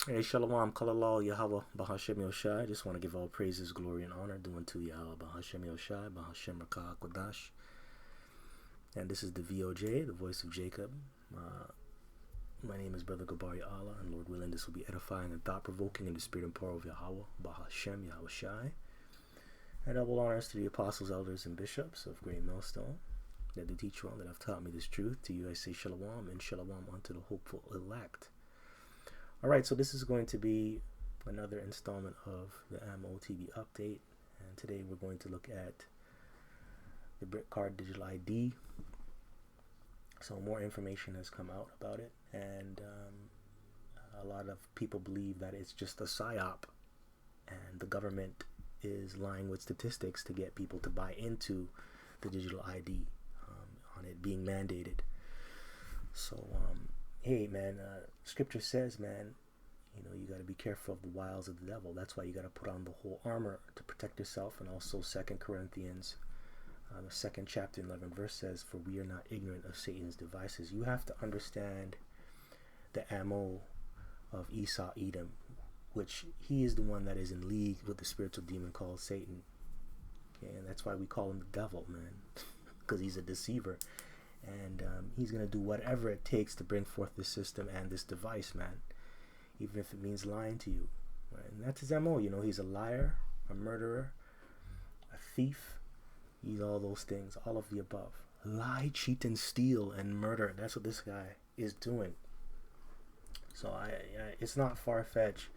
Hey, Shalom, Kalalal, Yahweh, Bahashem Yoshai. I just want to give all praises, glory, and honor due unto Yahweh, Bahashem Yoshai, Bahashem Rakah Kodash. And this is the VOJ, the voice of Jacob. My name is Brother Gabari Allah, and Lord willing, this will be edifying and thought-provoking in the spirit and power of Yahweh, Bahashem Yahushai. And double honors to the apostles, elders, and bishops of Great Millstone that do teach well, that have taught me this truth. To you I say Shalom, and Shalom unto the hopeful elect. Alright, so this is going to be another installment of the MOTB update, and today we're going to look at the BritCard digital ID. So more information has come out about it, and a lot of people believe that it's just a PsyOp, and the government is lying with statistics to get people to buy into the digital ID on it being mandated. So hey man, scripture says, man, you know, you got to be careful of the wiles of the devil. That's why you got to put on the whole armor to protect yourself. And also 2 Corinthians, the 2nd chapter, 11 verse says, for we are not ignorant of Satan's devices. You have to understand the ammo of Esau, Edom, which he is the one that is in league with the spiritual demon called Satan. Okay, and that's why we call him the devil, man, because he's a deceiver. And he's going to do whatever it takes to bring forth this system and this device, man, even if it means lying to you. Right? And that's his MO. You know, he's a liar, a murderer, a thief. He's all those things, all of the above. Lie, cheat, and steal and murder. That's what this guy is doing. So it's not far-fetched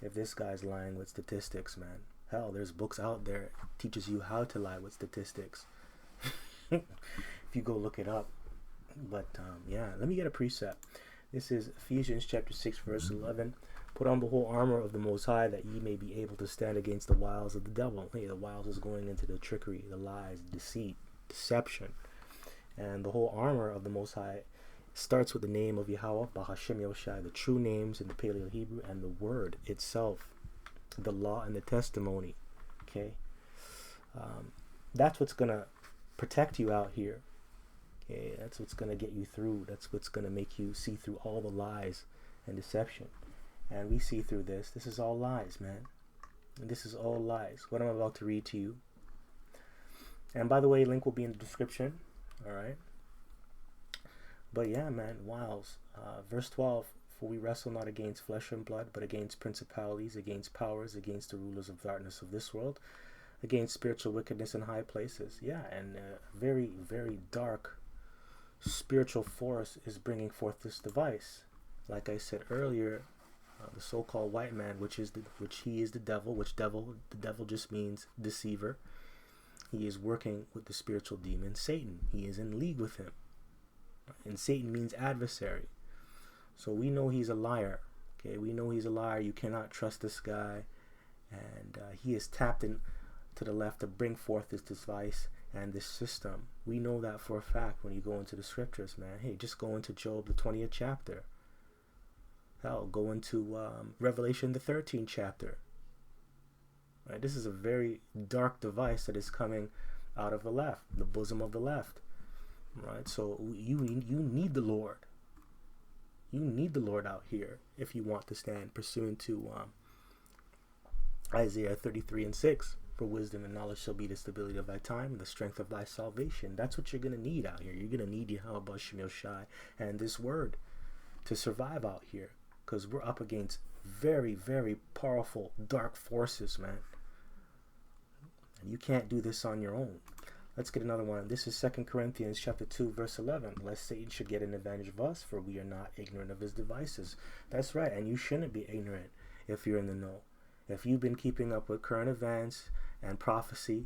if this guy's lying with statistics, man. Hell, there's books out there that teaches you how to lie with statistics. If you go look it up. But yeah, let me get a precept. This is Ephesians chapter 6 verse 11. Put on the whole armor of the Most High, that ye may be able to stand against the wiles of the devil. Hey, the wiles is going into the trickery, the lies, deceit, deception. And the whole armor of the Most High starts with the name of Yahweh, Bahashem Yoshai, the true names in the Paleo Hebrew, and the word itself, the law and the testimony. Okay, that's what's gonna protect you out here. Okay, that's what's gonna get you through. That's what's gonna make you see through all the lies and deception. And we see through this. This is all lies, man. And this is all lies. What I'm about to read to you. And by the way, link will be in the description. All right. But yeah, man, wiles. Verse 12. For we wrestle not against flesh and blood, but against principalities, against powers, against the rulers of darkness of this world, against spiritual wickedness in high places. Yeah, and very, very dark spiritual force is bringing forth this device. Like I said earlier, the so-called white man, which he is the devil, the devil just means deceiver. He is working with the spiritual demon Satan. He is in league with him, and Satan means adversary. So we know he's a liar. Okay, we know he's a liar. You cannot trust this guy, and he is tapped in to the left to bring forth this device and this system. We know that for a fact when you go into the scriptures, man. Hey, just go into Job, the 20th chapter. Hell, go into Revelation, the 13th chapter. Right, this is a very dark device that is coming out of the left, the bosom of the left. Right, so you need the Lord. You need the Lord out here if you want to stand pursuant to Isaiah 33:6. For wisdom and knowledge shall be the stability of thy time and the strength of thy salvation. That's what you're going to need out here. You're going to need Yahweh Bahashem Yoshai and this word to survive out here. Because we're up against very, very powerful dark forces, man. And you can't do this on your own. Let's get another one. This is 2 Corinthians chapter 2, verse 11. Lest Satan should get an advantage of us, for we are not ignorant of his devices. That's right, and you shouldn't be ignorant if you're in the know. If you've been keeping up with current events and prophecy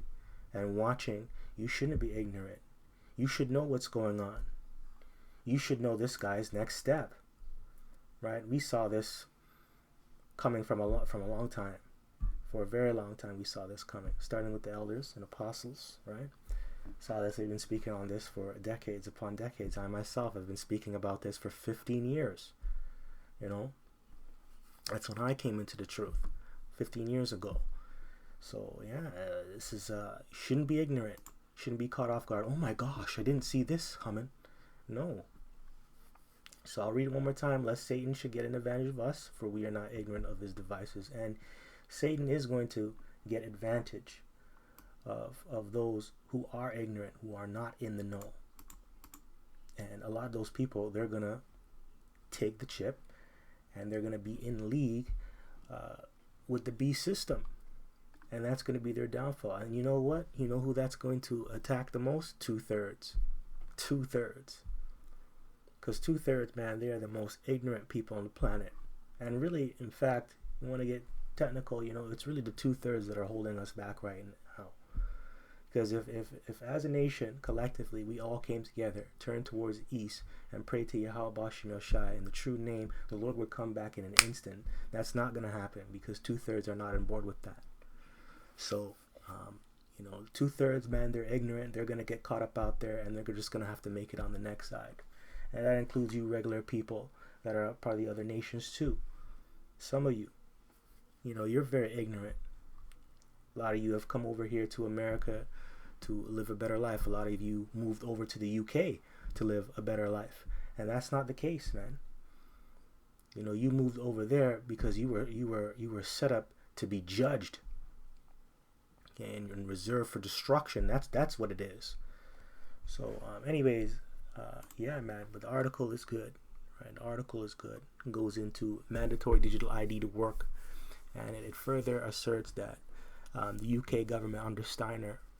and watching, you shouldn't be ignorant. You should know what's going on. You should know this guy's next step. Right? We saw this coming from a long time. For a very long time we saw this coming. Starting with the elders and apostles, right? Saw this, they've been speaking on this for decades upon decades. I myself have been speaking about this for 15 years. You know? That's when I came into the truth. 15 years ago. So yeah, this is shouldn't be ignorant, shouldn't be caught off guard. Oh my gosh, I didn't see this coming. No, So I'll read it one more time. Lest Satan should get an advantage of us, for we are not ignorant of his devices. And Satan is going to get advantage of those who are ignorant, who are not in the know. And a lot of those people, they're going to take the chip, and they're going to be in league with the beast system. And that's going to be their downfall. And you know what? You know who that's going to attack the most? 2/3. 2/3. Because 2/3, man, they are the most ignorant people on the planet. And really, in fact, you want to get technical, you know, it's really the 2/3 that are holding us back right now. Because if as a nation, collectively, we all came together, turned towards the east, and prayed to Yahweh Bashim Yoshai in the true name, the Lord would come back in an instant. That's not going to happen because 2/3 are not on board with that. So, you know, 2/3, man, they're ignorant. They're going to get caught up out there, and they're just going to have to make it on the next side. And that includes you regular people that are part of the other nations too. Some of you, you know, you're very ignorant. A lot of you have come over here to America to live a better life. A lot of you moved over to the UK to live a better life. And that's not the case, man. You know, you moved over there because you were set up to be judged, okay, and reserved for destruction. That's what it is. So, anyways, yeah, man. But the article is good, right? The article is good. It goes into mandatory digital ID to work, and it further asserts that the UK government under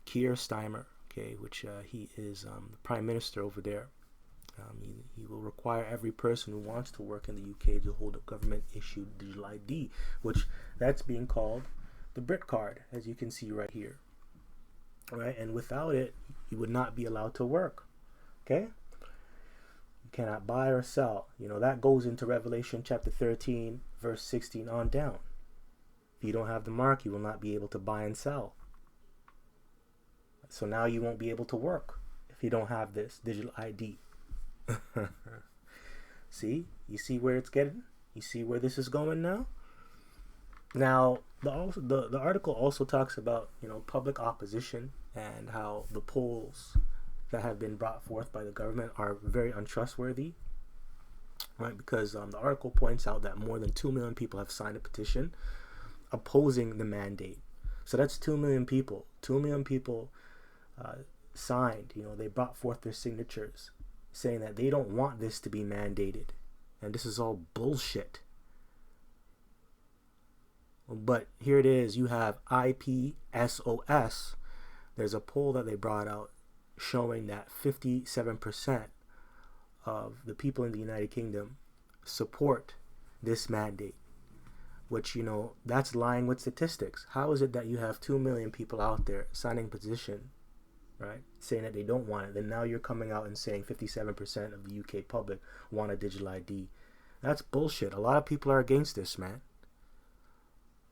Keir Starmer, okay, which he is the Prime Minister over there, he will require every person who wants to work in the UK to hold a government-issued digital ID, which that's being called the BritCard, as you can see right here, right? And without it, you would not be allowed to work, okay? You cannot buy or sell. You know, that goes into Revelation chapter 13, verse 16 on down. If you don't have the mark, you will not be able to buy and sell. So now you won't be able to work if you don't have this digital ID. See? You see where it's getting? You see where this is going now? Now, the article also talks about, you know, public opposition and how the polls that have been brought forth by the government are very untrustworthy, right? Because the article points out that more than 2 million people have signed a petition opposing the mandate. So that's 2 million people. 2 million people signed, you know, they brought forth their signatures saying that they don't want this to be mandated. And this is all bullshit. But here it is. You have IPSOS. There's a poll that they brought out showing that 57% of the people in the United Kingdom support this mandate, which, you know, that's lying with statistics. How is it that you have 2 million people out there signing a petition, right, saying that they don't want it, then now you're coming out and saying 57% of the UK public want a digital ID? That's bullshit. A lot of people are against this, man.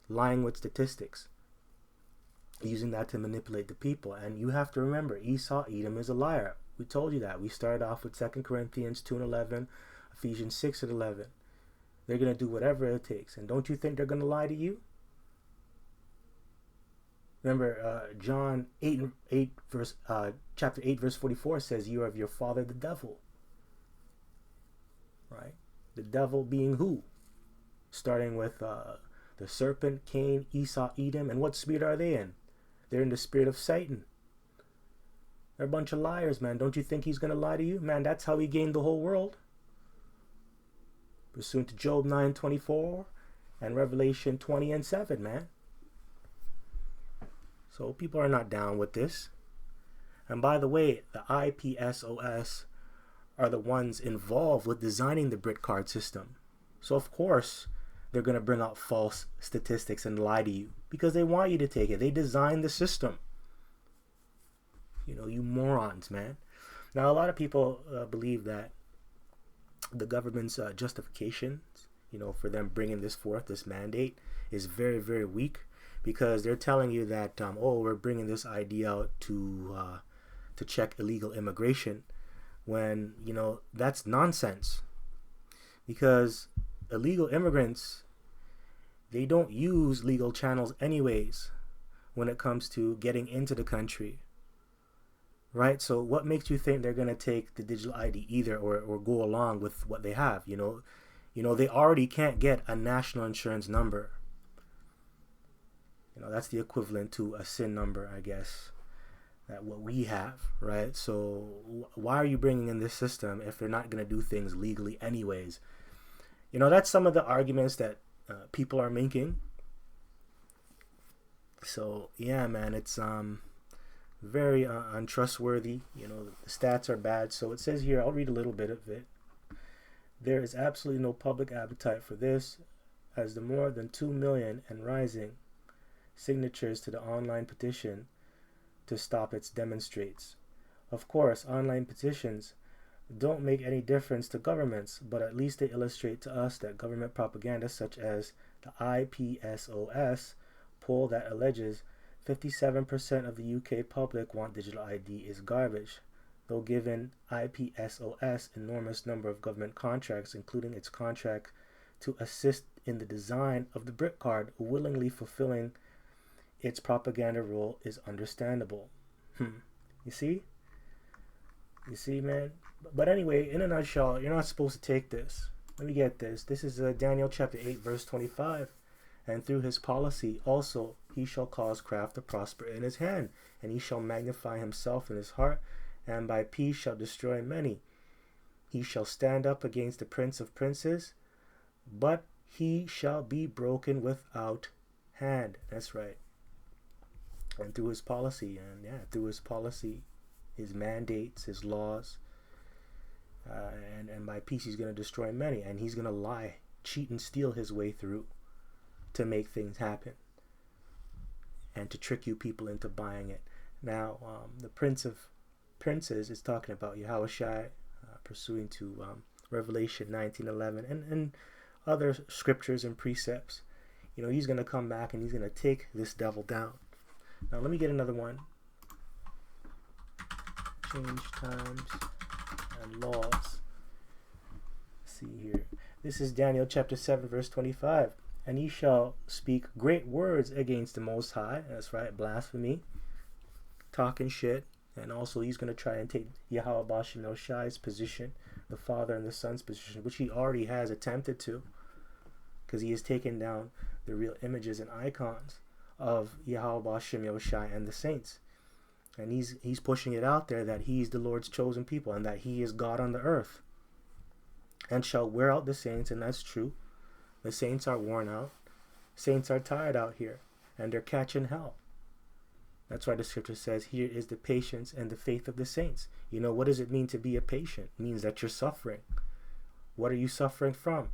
Lying with statistics, using that to manipulate the people. And you have to remember, Esau, Edom is a liar. We told you that. We started off with 2 Corinthians 2 and 11, Ephesians 6 and 11. They're going to do whatever it takes. And don't you think they're going to lie to you? Remember, John 8 verse, chapter 8, verse 44 says, you are of your father, the devil. Right? The devil being who? Starting with the serpent, Cain, Esau, Edom. And what spirit are they in? They're in the spirit of Satan. They're a bunch of liars, man. Don't you think he's going to lie to you? Man, that's how he gained the whole world. Pursuant to Job 9:24 and Revelation 20 and 7, man. So people are not down with this. And by the way, the IPSOS are the ones involved with designing the BritCard system. So of course, they're going to bring out false statistics and lie to you because they want you to take it. They designed the system. You know, you morons, man. Now, a lot of people believe that the government's justification, you know, for them bringing this forth, this mandate, is very, very weak because they're telling you that, oh, we're bringing this idea out to check illegal immigration, when, you know, that's nonsense. Because illegal immigrants, they don't use legal channels anyways when it comes to getting into the country. right? So what makes you think they're going to take the digital ID either, or go along with what they have? They already can't get a national insurance number. That's the equivalent to a SIN number, I guess, that what we have, right? So why are you bringing in this system if they're not going to do things legally anyways? That's some of the arguments that people are making. So yeah, man, it's very untrustworthy. The stats are bad. So it says here, I'll read a little bit of it. There is absolutely no public appetite for this, as the more than 2 million and rising signatures to the online petition to stop it demonstrates. Of course, online petitions don't make any difference to governments, but at least they illustrate to us that government propaganda such as the IPSOS poll that alleges 57% of the UK public want digital ID is garbage, though given IPSOS enormous number of government contracts, including its contract to assist in the design of the BritCard, willingly fulfilling its propaganda role is understandable. You see, man. But anyway, in a nutshell, you're not supposed to take this. Let me get this. This is Daniel chapter 8, verse 25. And through his policy also he shall cause craft to prosper in his hand, and he shall magnify himself in his heart, and by peace shall destroy many. He shall stand up against the prince of princes, but he shall be broken without hand. That's right. And through his policy, his mandates, his laws, and by peace he's going to destroy many, and he's going to lie, cheat, and steal his way through to make things happen and to trick you people into buying it. Now, the Prince of Princes is talking about Yahushua, pursuing to Revelation 19:11 and other scriptures and precepts. He's going to come back and he's going to take this devil down. Now, let me get another one. Change times and laws. Let's see here. This is Daniel chapter 7, verse 25. And he shall speak great words against the Most High. That's right, blasphemy, talking shit. And also he's going to try and take Yahweh Bashem El Shai's position, the Father and the Son's position, which he already has attempted to, because he has taken down the real images and icons of Yahweh Bashem El Shai and the saints. And he's pushing it out there that he's the Lord's chosen people and that he is God on the earth. And shall wear out the saints, and that's true. The saints are worn out. Saints are tired out here, and they're catching hell. That's why the scripture says, here is the patience and the faith of the saints. What does it mean to be a patient? It means that you're suffering. What are you suffering from?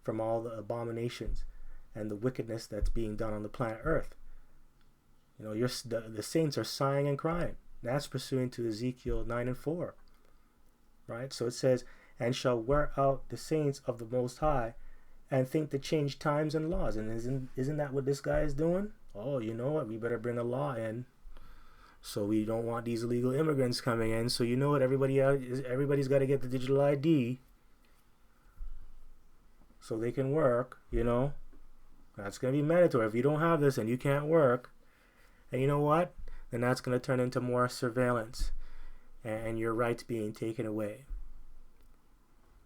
From all the abominations and the wickedness that's being done on the planet Earth. The saints are sighing and crying. That's pursuing to Ezekiel 9:4. Right? So it says, and shall wear out the saints of the Most High, and think to change times and laws. And isn't that what this guy is doing? Oh, you know what? We better bring a law in. So we don't want these illegal immigrants coming in. So you know what? Everybody's got to get the digital ID so they can work. That's going to be mandatory. If you don't have this and you can't work, and you know what? Then that's going to turn into more surveillance and your rights being taken away.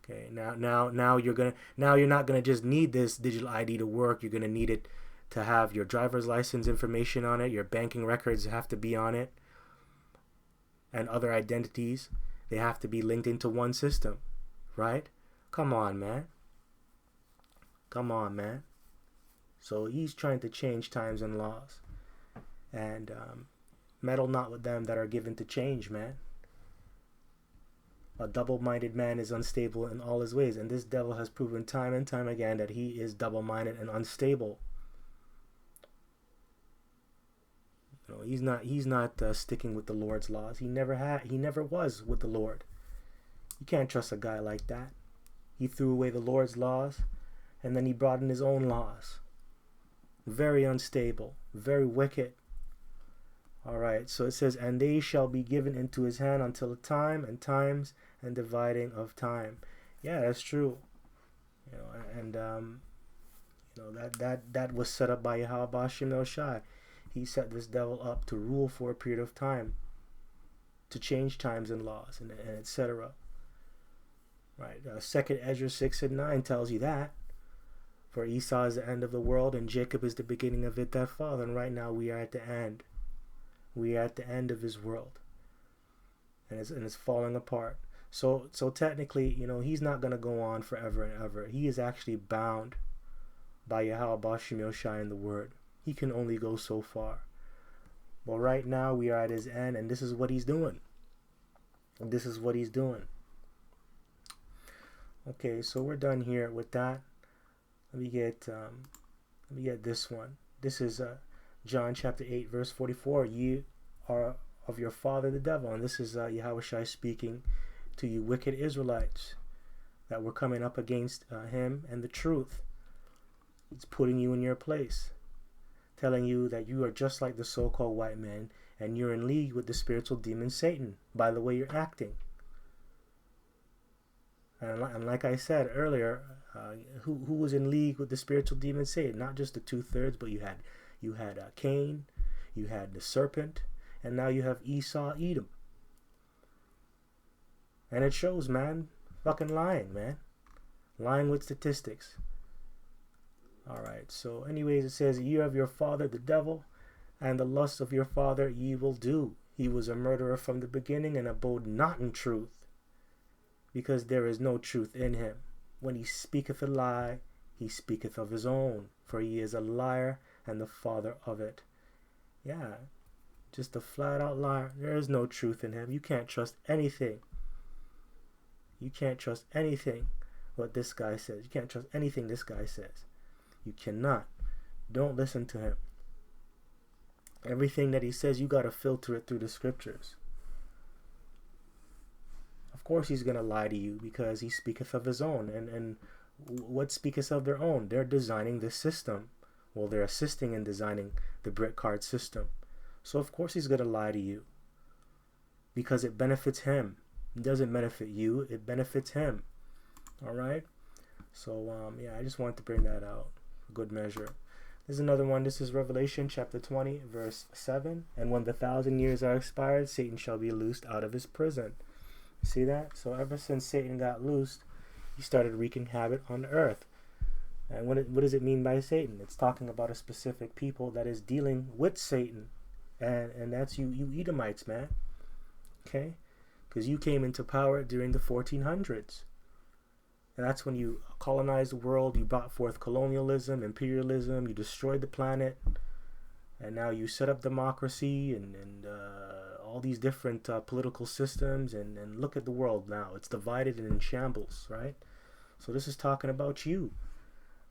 Okay, now you're not gonna just need this digital ID to work. You're gonna need it to have your driver's license information on it. Your banking records have to be on it, and other identities. They have to be linked into one system, right? Come on, man. So he's trying to change times and laws, and meddle not with them that are given to change, man. A double-minded man is unstable in all his ways, and this devil has proven time and time again that he is double-minded and unstable. He's not sticking with the Lord's laws. He never was with the Lord. You can't trust a guy like that. He threw away the Lord's laws, and then he brought in his own laws. Very unstable, very wicked. All right, so it says, and they shall be given into his hand until the time and times and dividing of time. Yeah, that's true. That was set up by Yahweh Bashem El Shai. He set this devil up to rule for a period of time. to change times and laws, and etc. Right? 2nd Ezra 6 and 9 tells you that. For Esau is the end of the world, and Jacob is the beginning of it that followed. And right now we are at the end. We are at the end of his world, and it's falling apart. So technically, he's not going to go on forever and ever. He is actually bound by Yahweh Bashim Yoshai in the word. He can only go so far. But right now we are at his end, and this is what he's doing. This is what he's doing. Okay, so we're done here with that. Let me get this one. This is John chapter 8 verse 44. Ye are of your father the devil. And this is Yahweh Shai speaking to you wicked Israelites that were coming up against him and the truth. It's putting you in your place, telling you that you are just like the so-called white man, and you're in league with the spiritual demon Satan by the way you're acting. And like I said earlier, who was in league with the spiritual demon Satan? Not just the 2/3, but you had Cain, you had the serpent, and now you have Esau, Edom. And it shows, man. Fucking lying, man. Lying with statistics. Alright, so anyways, it says, ye of your father the devil, and the lust of your father ye will do. He was a murderer from the beginning, and abode not in truth, because there is no truth in him. When he speaketh a lie, he speaketh of his own, for he is a liar and the father of it. Yeah, just a flat out liar. There is no truth in him. You can't trust anything. You can't trust anything what this guy says. You can't trust anything this guy says. You cannot. Don't listen to him. Everything that he says, you got to filter it through the scriptures. Of course he's going to lie to you, because he speaketh of his own. And what speaketh of their own? They're designing this system. Well, they're assisting in designing the BritCard system. So of course he's going to lie to you, because it benefits him. It doesn't benefit you. It benefits him. All right? So, yeah, I just wanted to bring that out for good measure. There's another one. This is Revelation chapter 20, verse 7. And when the 1,000 years are expired, Satan shall be loosed out of his prison. See that? So ever since Satan got loosed, he started wreaking havoc on the earth. And what does it mean by Satan? It's talking about a specific people that is dealing with Satan. And that's you Edomites, man. Okay? Because you came into power during the 1400s. And that's when you colonized the world. You brought forth colonialism, imperialism. You destroyed the planet. And now you set up democracy and all these different political systems. And look at the world now. It's divided and in shambles, right? So this is talking about you.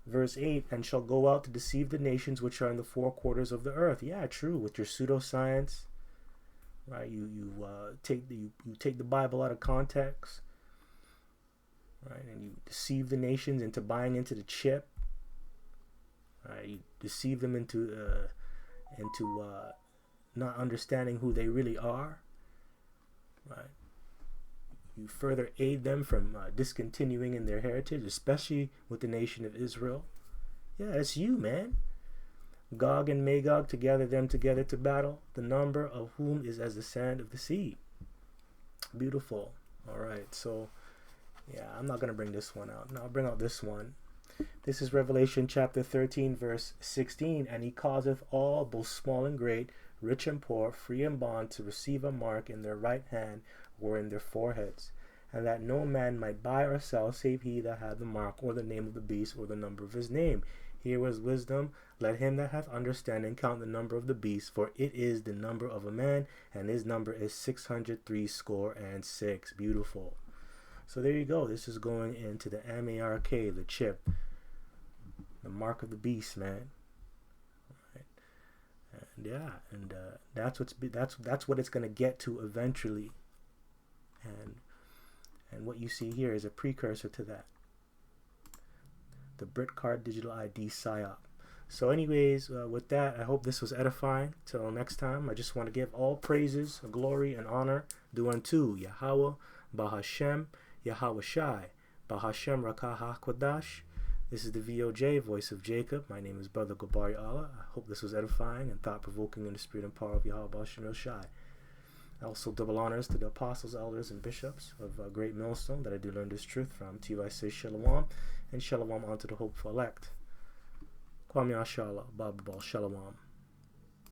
Verse 8, and shall go out to deceive the nations which are in the four quarters of the earth. Yeah, true. With your pseudoscience, right? You take the Bible out of context, right? And you deceive the nations into buying into the chip, right? You deceive them into not understanding who they really are, right? You further aid them from discontinuing in their heritage, especially with the nation of Israel. Yeah, it's you, man. Gog and Magog to gather them together to battle, the number of whom is as the sand of the sea. Beautiful. All right, so yeah, I'm not going to bring this one out. No, I'll bring out this one. This is Revelation chapter 13, verse 16. And he causeth all, both small and great, rich and poor, free and bond, to receive a mark in their right hand or in their foreheads, and that no man might buy or sell save he that had the mark or the name of the beast or the number of his name. Here was wisdom. Let him that hath understanding count the number of the beast, for it is the number of a man, and his number is 636. Beautiful. So there you go. This is going into the MARK, the chip, the mark of the beast, man. Right. And yeah, and that's what it's gonna get to eventually. And what you see here is a precursor to that. The BritCard Digital ID PsyOp. So anyways, with that, I hope this was edifying. Till next time, I just want to give all praises, glory, and honor due unto Yahweh, Bahashem, Yahweh Shai, Bahashem Rakah HaKodash. This is the VOJ, Voice of Jacob. My name is Brother Gabari Allah. I hope this was edifying and thought-provoking in the spirit and power of Yahweh Bahashem El Shai. Also, double honors to the apostles, elders, and bishops of Great Millstone that I do learn this truth from. To you I say Shalom, and Shalom unto the hopeful elect. Kwame Ashala, Baba Shalom.